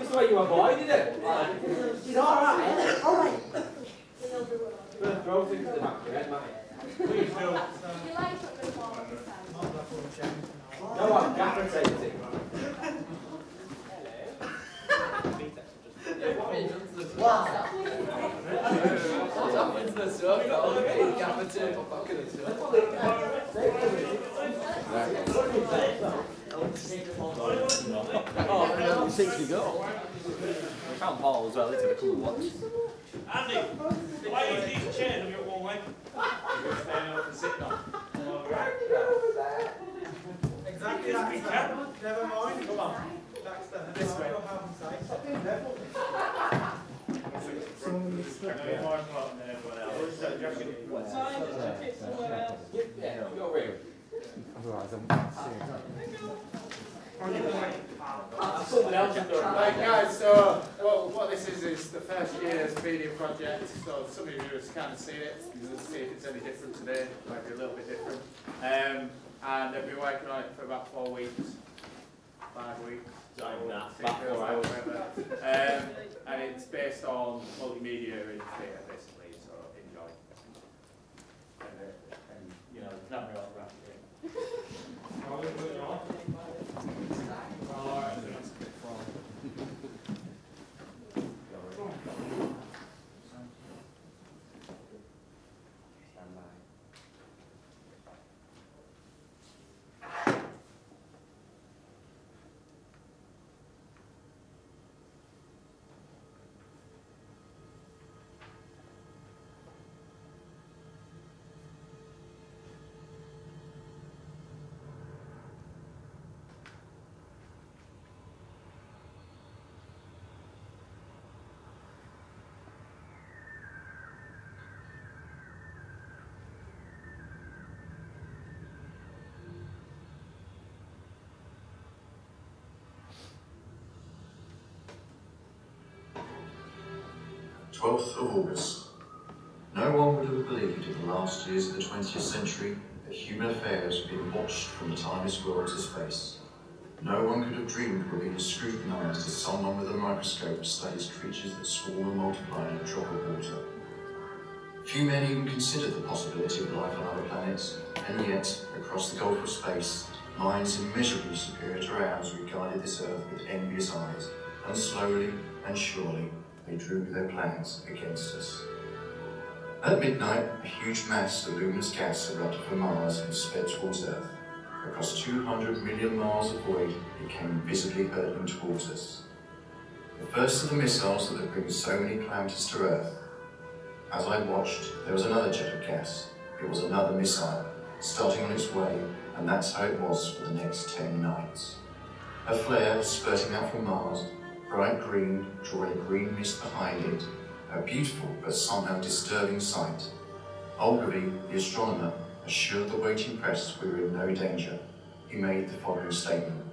That's why you avoided it. She's alright. Alright. Throw things to the back of your head, Matty. Please do. You like it before this time. No, I'm guaranteed it. Wow. What's happened to the surf? Look at his gaffer tape on back of the surf. Oh, no, 6 to go. We found Paul as well, he's going to come and watch. Andy, why are these chairs on your one leg? You're standing up and sitting on. Exactly. Never mind. Come on. This way. What time is it? Somewhere else. Yeah, you're real. Otherwise, I'm seeing Something else you've done. Right guys, so what this is the first year's media project, so some of you have kind of seen it, you'll see if it's any different today, it might be a little bit different. And they've been working on it for about 4 weeks, 5 weeks, About 4 hours, whatever. And it's based on multimedia in theatre basically, so enjoy. And you know, not me off around here. Twelfth of August. No one would have believed in the last years of the 20th century that human affairs would be watched from the timeless world to space. No one could have dreamed we're being scrutinised as someone with a microscope studies creatures that swarm and multiply in a drop of water. Few men even considered the possibility of life on other planets, and yet, across the gulf of space, minds immeasurably superior to ours regarded this Earth with envious eyes, and slowly and surely they drew their plans against us. At midnight, a huge mass of luminous gas erupted from Mars and sped towards Earth. Across 200 million miles of void, it came visibly hurtling towards us. The first of the missiles that have brought so many calamities to Earth. As I watched, there was another jet of gas. It was another missile, starting on its way, and that's how it was for the next 10 nights. A flare spurting out from Mars, bright green, drawing a green mist behind it, a beautiful but somehow disturbing sight. Ogilvy, the astronomer, assured the waiting press we were in no danger. He made the following statement.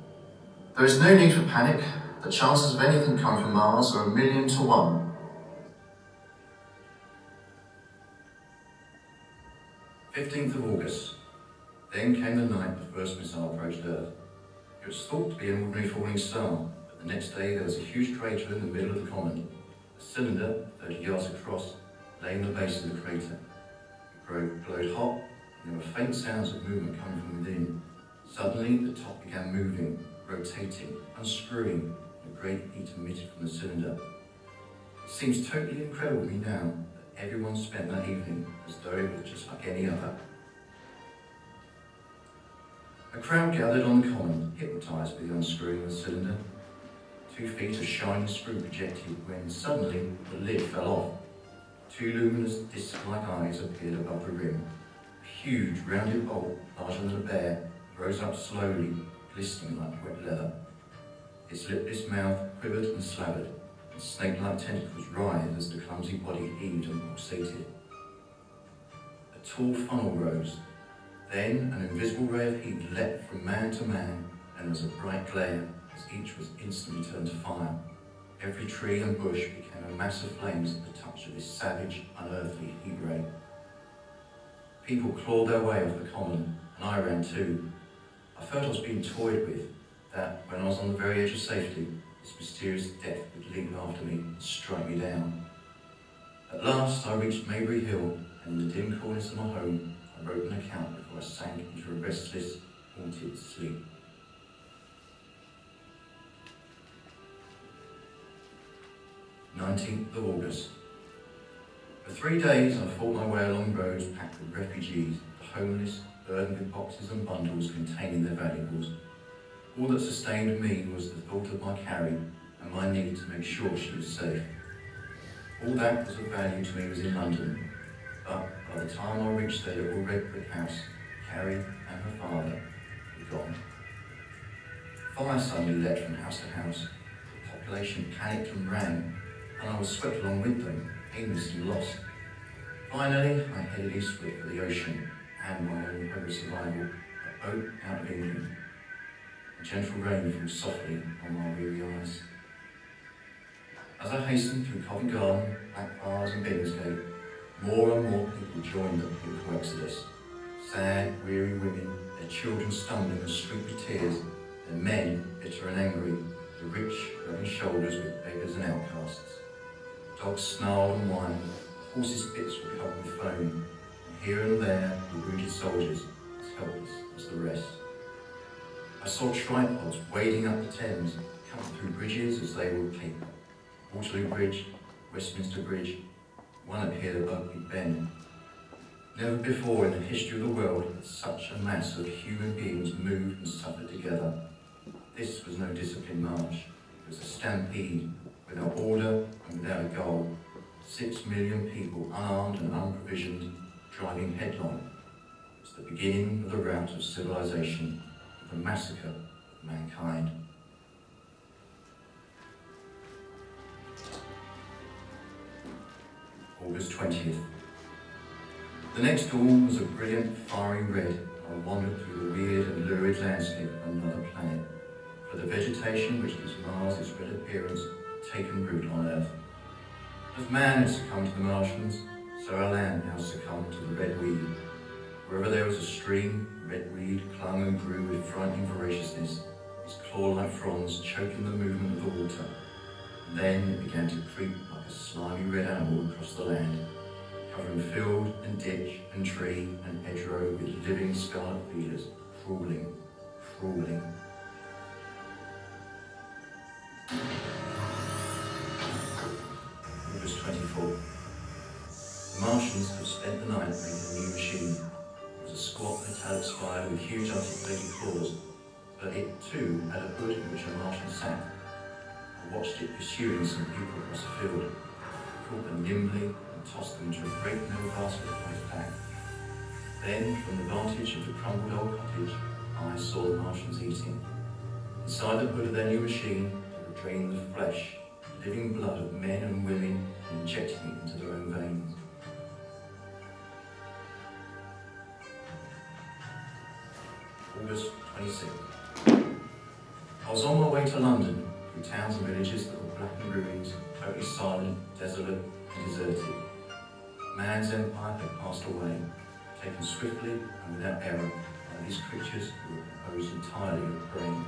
There is no need for panic. The chances of anything coming from Mars are 1,000,000 to 1. 15th of August. Then came the night the first missile approached Earth. It was thought to be an ordinary falling star. The next day there was a huge crater in the middle of the common. A cylinder, 30 yards across, lay in the base of the crater. It glowed hot, and there were faint sounds of movement coming from within. Suddenly the top began moving, rotating, unscrewing, and a great heat emitted from the cylinder. It seems totally incredible to me now that everyone spent that evening as though it was just like any other. A crowd gathered on the common, hypnotised by the unscrewing of the cylinder. 2 feet of shiny screw projected when suddenly the lid fell off. 2 luminous disc-like eyes appeared above the rim. A huge rounded bolt, larger than a bear, rose up slowly, glistening like wet leather. Its lipless mouth quivered and slavered, and snake-like tentacles writhed as the clumsy body heaved and pulsated. A tall funnel rose. Then an invisible ray of heat leapt from man to man, and there was a bright glare as each was instantly turned to fire. Every tree and bush became a mass of flames at the touch of this savage, unearthly heat ray. People clawed their way off the common, and I ran too. I felt I was being toyed with, that when I was on the very edge of safety, this mysterious death would leap after me and strike me down. At last I reached Maybury Hill, and in the dim corners of my home I wrote an account before I sank into a restless, haunted sleep. "19th of August. For 3 days I fought my way along roads packed with refugees, the homeless, burdened with boxes and bundles containing their valuables. All that sustained me was the thought of my Carrie and my need to make sure she was safe. All that was of value to me was in London, but by the time I reached their little red brick house, Carrie and her father were gone. Fire suddenly leapt from house to house. The population panicked and ran, and I was swept along with them, aimlessly lost. Finally, I headed eastward for the ocean and my own hope of survival, a boat out of England. A gentle rain fell softly on my weary eyes. As I hastened through Covent Garden, Blackfriars and Billingsgate, more and more people joined the pitiful exodus. Sad, weary women, their children stumbling and streaked with tears, their men, bitter and angry, the rich rubbing shoulders with beggars and outcasts. Dogs snarled and whined, horses' bits were covered with foam, and here and there were wounded soldiers, as helpless as the rest. I saw tripods wading up the Thames, cutting through bridges as they were paper. Waterloo Bridge, Westminster Bridge, one appeared above Big Ben. Never before in the history of the world had such a mass of human beings moved and suffered together. This was no disciplined march. It was a stampede, without order and without a goal. 6 million people, unarmed and unprovisioned, driving headlong. It was the beginning of the rout of civilization, of the massacre of mankind. August 20th. The next dawn was a brilliant, fiery red. I wandered through the weird and lurid landscape of another planet, for the vegetation which gives Mars its red appearance had taken root on Earth. As man had succumbed to the Martians, so our land now succumbed to the red weed. Wherever there was a stream, red weed clung and grew with frightening voraciousness, its claw-like fronds choking the movement of the water. And then it began to creep like a slimy red animal across the land, covering field and ditch and tree and hedgerow with living scarlet feelers, crawling, crawling. August 24th. The Martians have spent the night making a new machine. It was a squat metallic spider with huge articulated claws, but it too had a hood in which a Martian sat. I watched it pursuing some people across the field, caught them nimbly and tossed them into a great metal basket on his back. Then, from the vantage of the crumbled old cottage, I saw the Martians eating. Inside the hood of their new machine, they were draining the flesh, the living blood of men and women, and injecting it into their own veins. August 26th. I was on my way to London, through towns and villages that were blackened ruins, totally silent, desolate and deserted. Man's empire had passed away, taken swiftly and without error by these creatures who were composed entirely of brain.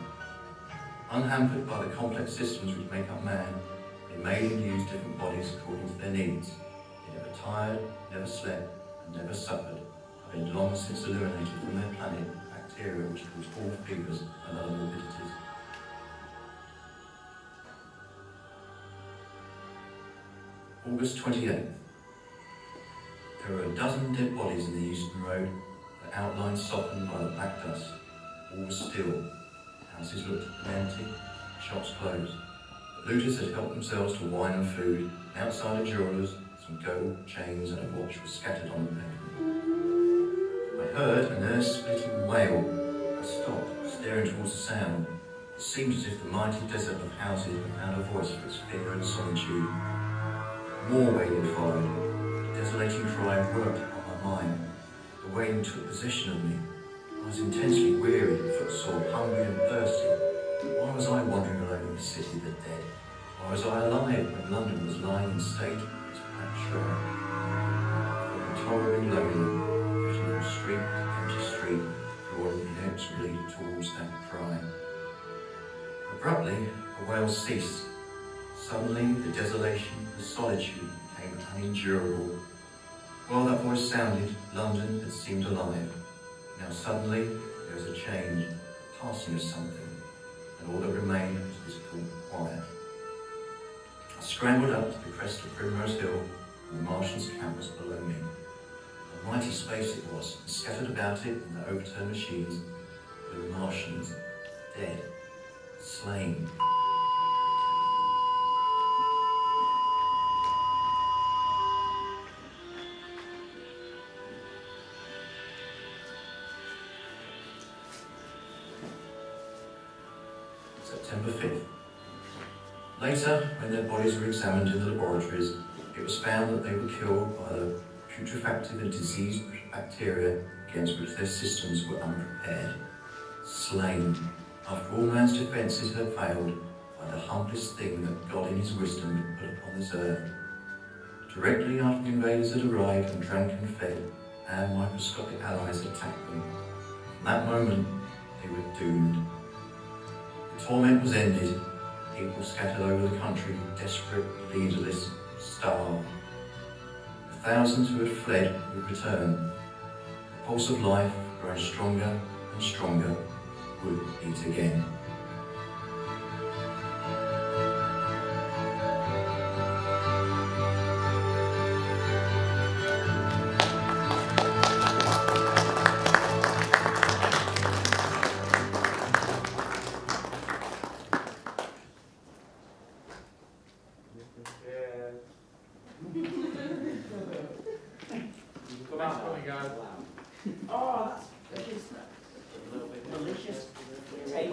Unhampered by the complex systems which make up man, they made and used different bodies according to their needs. They never tired, never slept, and never suffered, having long since eliminated from their planet bacteria which cause all fevers and other morbidities. August 28th. There were a dozen dead bodies in the Euston Road, their outlines softened by the black dust. All was still. Houses looked empty, shops closed. The looters had helped themselves to wine and food, and outside the jewellers, some gold, chains and a watch were scattered on the pavement. I heard an ear-splitting wail. I stopped, staring towards the sound. It seemed as if the mighty desert of houses had found a voice for its fear and solitude. More wailing followed. The desolating cry worked upon my mind. The wailing took possession of me. I was intensely weary, footsore, hungry and thirsty. Why was I wandering alone in the city of the dead? Why was I alive when London was lying in state of its black shrine? I felt intolerably lonely, drifting from street to empty street, drawing inexorably towards that cry. Abruptly, The wails ceased. Suddenly, the desolation, the solitude became unendurable. While that voice sounded, London had seemed alive. Now suddenly, there was a change, a passing of something, and all that remained was physical quiet. I scrambled up to the crest of Primrose Hill, and the Martians' camp was below me. A mighty space it was, and scattered about it in the overturned machines were the Martians, dead, slain. September 5th. Later, when their bodies were examined in the laboratories, it was found that they were killed by the putrefactive and diseased bacteria against which their systems were unprepared. Slain, after all man's defences had failed, by the humblest thing that God in his wisdom had put upon this earth. Directly after the invaders had arrived and drank and fed, our microscopic allies attacked them. From that moment, they were doomed. The torment was ended. People scattered over the country, desperate, leaderless, starved. The thousands who had fled would return. The pulse of life, growing stronger and stronger, would beat again. Thanks for coming, guys. Oh, that's delicious. Take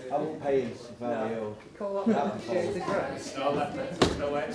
I won't pay his value. No, no way.